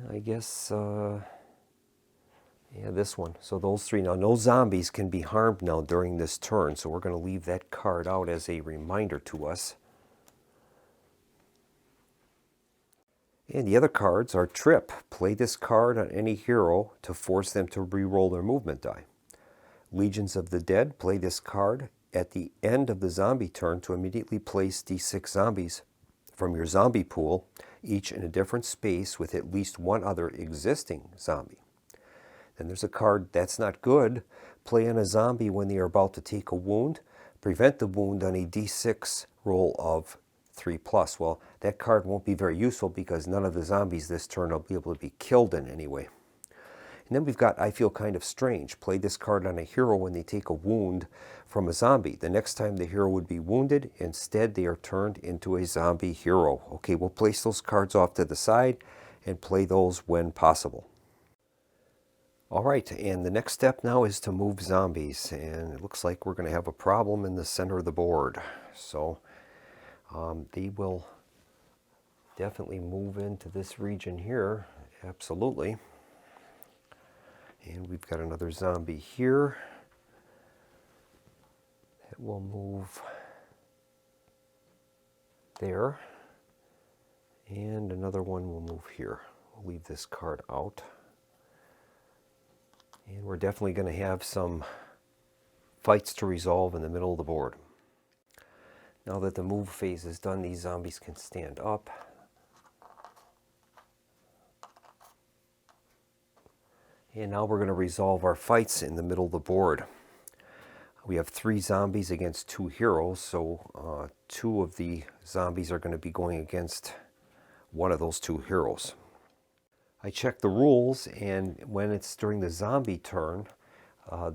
I guess, yeah, this one. So those 3. Now, no zombies can be harmed now during this turn. So we're going to leave that card out as a reminder to us. And the other cards are Trip. Play this card on any hero to force them to re-roll their movement die. Legions of the Dead. Play this card at the end of the zombie turn to immediately place d6 zombies from your zombie pool, each in a different space with at least one other existing zombie. Then there's a card That's Not Good. Play on a zombie when they are about to take a wound. Prevent the wound on a d6 roll of 3+. Well, that card won't be very useful because none of the zombies this turn will be able to be killed in any way. And then we've got I Feel Kind of Strange. Play this card on a hero when they take a wound from a zombie. The next time the hero would be wounded, instead they are turned into a zombie hero. Okay, we'll place those cards off to the side and play those when possible. All right, and the next step now is to move zombies. And it looks like we're going to have a problem in the center of the board. So they will definitely move into this region here, absolutely. And we've got another zombie here that will move there. And another one will move here. We'll leave this card out. And we're definitely going to have some fights to resolve in the middle of the board. Now that the move phase is done, these zombies can stand up. And now we're going to resolve our fights in the middle of the board. We have 3 zombies against 2 heroes, so 2 of the zombies are going to be going against one of those 2 heroes. I checked the rules, and when it's during the zombie turn,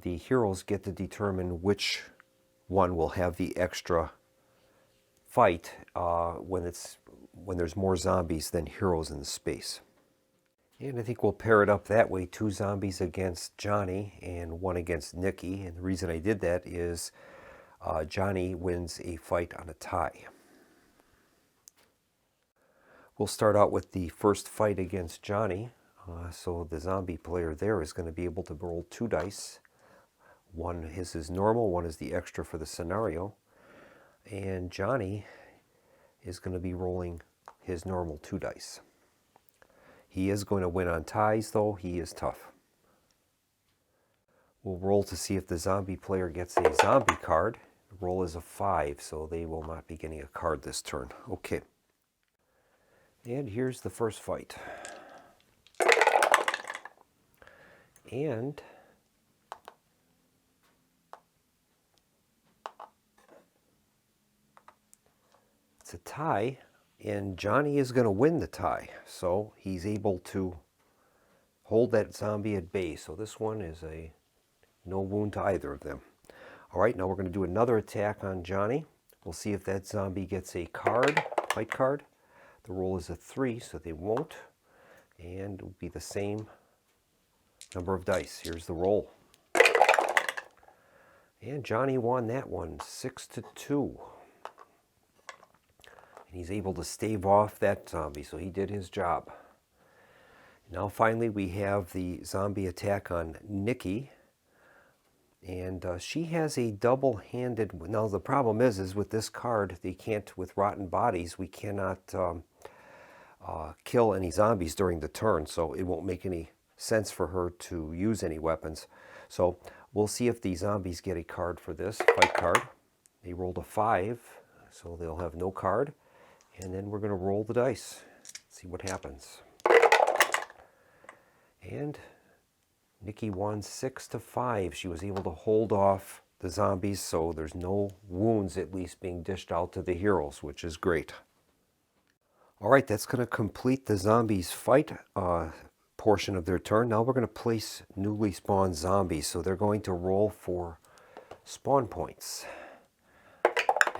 the heroes get to determine which one will have the extra fight when there's more zombies than heroes in the space. And I think we'll pair it up that way, 2 zombies against Johnny and 1 against Nikki. And the reason I did that is Johnny wins a fight on a tie. We'll start out with the first fight against Johnny. So the zombie player there is going to be able to roll 2 dice. One is normal, one is the extra for the scenario. And Johnny is going to be rolling his normal 2 dice. He is going to win on ties, though. He is tough. We'll roll to see if the zombie player gets a zombie card. The roll is a 5, so they will not be getting a card this turn. Okay. And here's the first fight. And it's a tie, and Johnny is going to win the tie. So he's able to hold that zombie at bay. So this one is a no wound to either of them. All right, now we're going to do another attack on Johnny. We'll see if that zombie gets a card, fight card. The roll is a 3, so they won't. And it will be the same number of dice. Here's the roll. And Johnny won that one, 6-2. And he's able to stave off that zombie, so he did his job. Now finally we have the zombie attack on Nikki. And she has a double-handed... Now the problem is with this card, they can't, with Rotten Bodies, we cannot kill any zombies during the turn, so it won't make any sense for her to use any weapons. So we'll see if the zombies get a card for this fight card. They rolled a 5, so they'll have no card. And then we're going to roll the dice, see what happens. And Nikki won 6-5. She was able to hold off the zombies, so there's no wounds at least being dished out to the heroes, which is great. All right, that's going to complete the zombies fight portion of their turn. Now we're going to place newly spawned zombies, so they're going to roll for spawn points.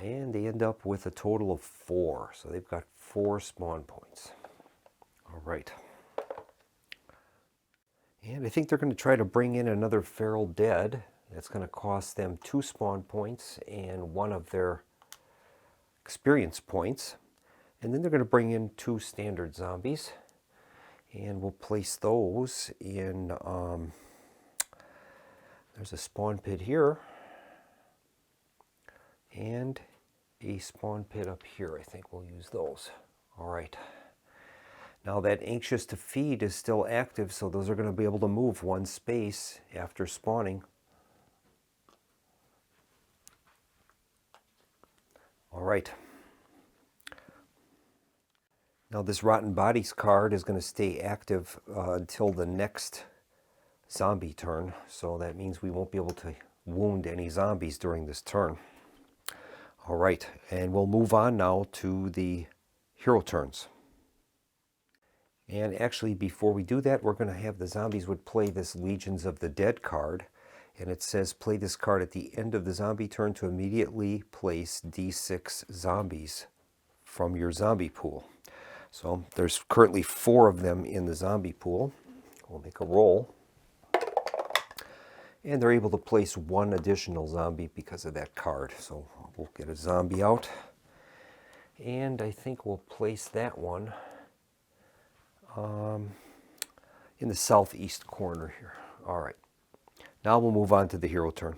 And they end up with a total of 4, so they've got 4 spawn points. All right. And I think they're going to try to bring in another feral dead. That's going to cost them 2 spawn points and 1 of their experience points. And then they're going to bring in 2 standard zombies. And we'll place those in... there's a spawn pit here. And a spawn pit up here. I think we'll use those. All right. Now that anxious to feed is still active, so those are going to be able to move 1 space after spawning. All right. Now this Rotten Bodies card is going to stay active until the next zombie turn, so that means we won't be able to wound any zombies during this turn. All right, and we'll move on now to the hero turns. And actually, before we do that, we're going to have the zombies would play this Legions of the Dead card. And it says play this card at the end of the zombie turn to immediately place D6 zombies from your zombie pool. So there's currently 4 of them in the zombie pool. We'll make a roll. And they're able to place 1 additional zombie because of that card. So we'll get a zombie out. And I think we'll place that one in the southeast corner here. All right. Now we'll move on to the hero turn.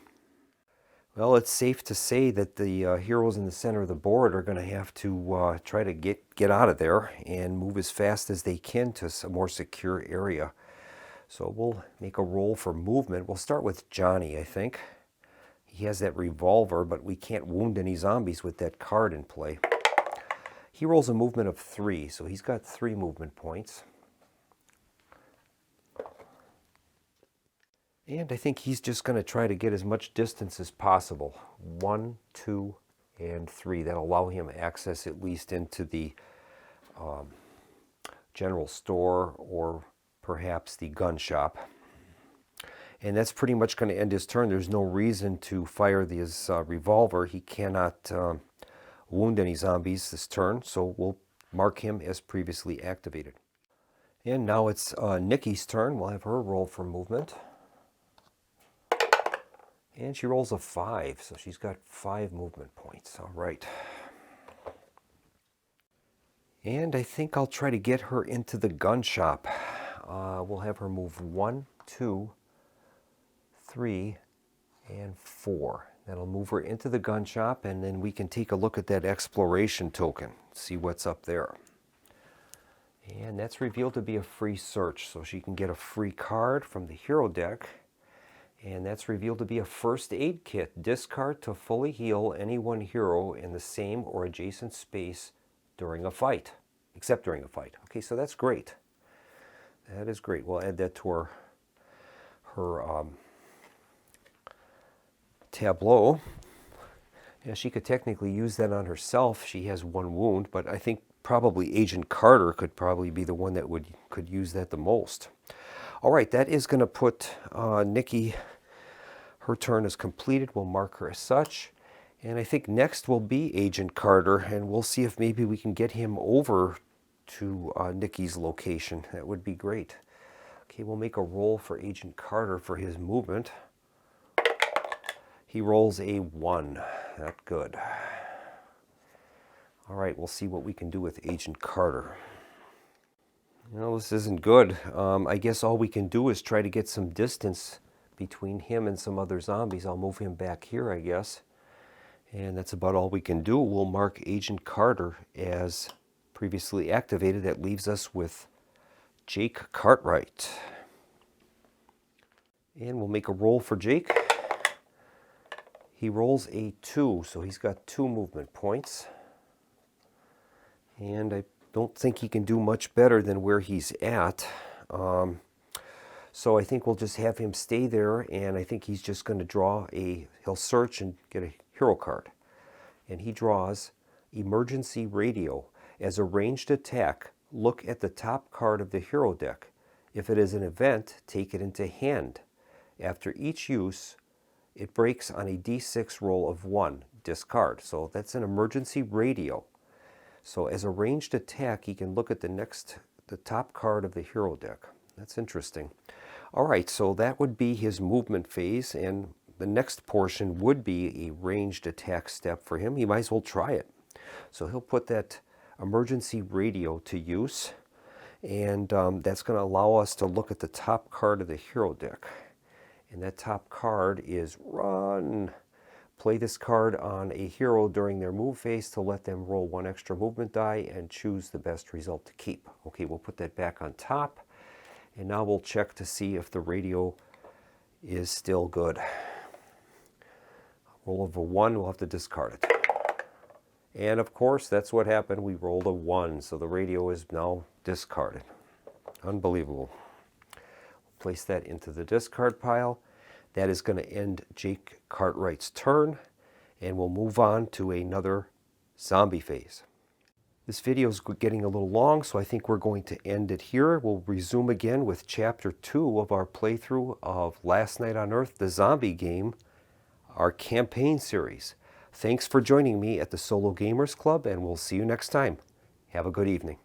Well, it's safe to say that the heroes in the center of the board are going to have to try to get out of there and move as fast as they can to a more secure area. So we'll make a roll for movement. We'll start with Johnny, I think. He has that revolver, but we can't wound any zombies with that card in play. He rolls a movement of 3, so he's got 3 movement points. And I think he's just going to try to get as much distance as possible. 1, 2, and 3. That'll allow him access at least into the general store or perhaps the gun shop. And that's pretty much going to end his turn. There's no reason to fire his revolver. He cannot wound any zombies this turn, so we'll mark him as previously activated. And now it's Nikki's turn. We'll have her roll for movement. And she rolls a 5, so she's got 5 movement points. All right. And I think I'll try to get her into the gun shop. We'll have her move 1, 2, 3, and 4. That'll move her into the gun shop, and then we can take a look at that exploration token, see what's up there. And that's revealed to be a free search, so she can get a free card from the hero deck. And that's revealed to be a first aid kit. Discard to fully heal any one hero in the same or adjacent space during a fight, except during a fight. Okay, so that's great. That is great. We'll add that to her tableau. Yeah, she could technically use that on herself. She has 1 wound, but I think probably Agent Carter could probably be the one that could use that the most. All right, that is going to put Nikki, her turn is completed. We'll mark her as such. And I think next will be Agent Carter, and we'll see if maybe we can get him over to Nikki's location. That would be great. Okay, we'll make a roll for Agent Carter for his movement. He rolls a 1. Not good. All right, we'll see what we can do with Agent Carter. This isn't good. I guess all we can do is try to get some distance between him and some other zombies. I'll move him back here, I guess. And that's about all we can do. We'll mark Agent Carter as previously activated. That leaves us with Jake Cartwright. And we'll make a roll for Jake. He rolls a 2, so he's got 2 movement points. And I don't think he can do much better than where he's at. So I think we'll just have him stay there, and I think he's just going to he'll search and get a hero card. And he draws Emergency Radio. As a ranged attack, look at the top card of the hero deck. If it is an event, take it into hand. After each use, it breaks on a d6 roll of 1. Discard. So that's an Emergency Radio. So as a ranged attack, he can look at the top card of the hero deck. That's interesting. All right, so that would be his movement phase, and the next portion would be a ranged attack step for him. He might as well try it. So he'll put that Emergency Radio to use, and that's going to allow us to look at the top card of the hero deck. And that top card is Run. Play this card on a hero during their move phase to let them roll 1 extra movement die and choose the best result to keep. Okay, we'll put that back on top. And now we'll check to see if the radio is still good. Roll of a 1, we'll have to discard it. And of course, that's what happened. We rolled a 1, so the radio is now discarded. Unbelievable. Place that into the discard pile. That is going to end Jake Cartwright's turn, and we'll move on to another zombie phase. This video is getting a little long, so I think we're going to end it here. We'll resume again with Chapter 2 of our playthrough of Last Night on Earth, the zombie game, our campaign series. Thanks for joining me at the Solo Gamers Club, and we'll see you next time. Have a good evening.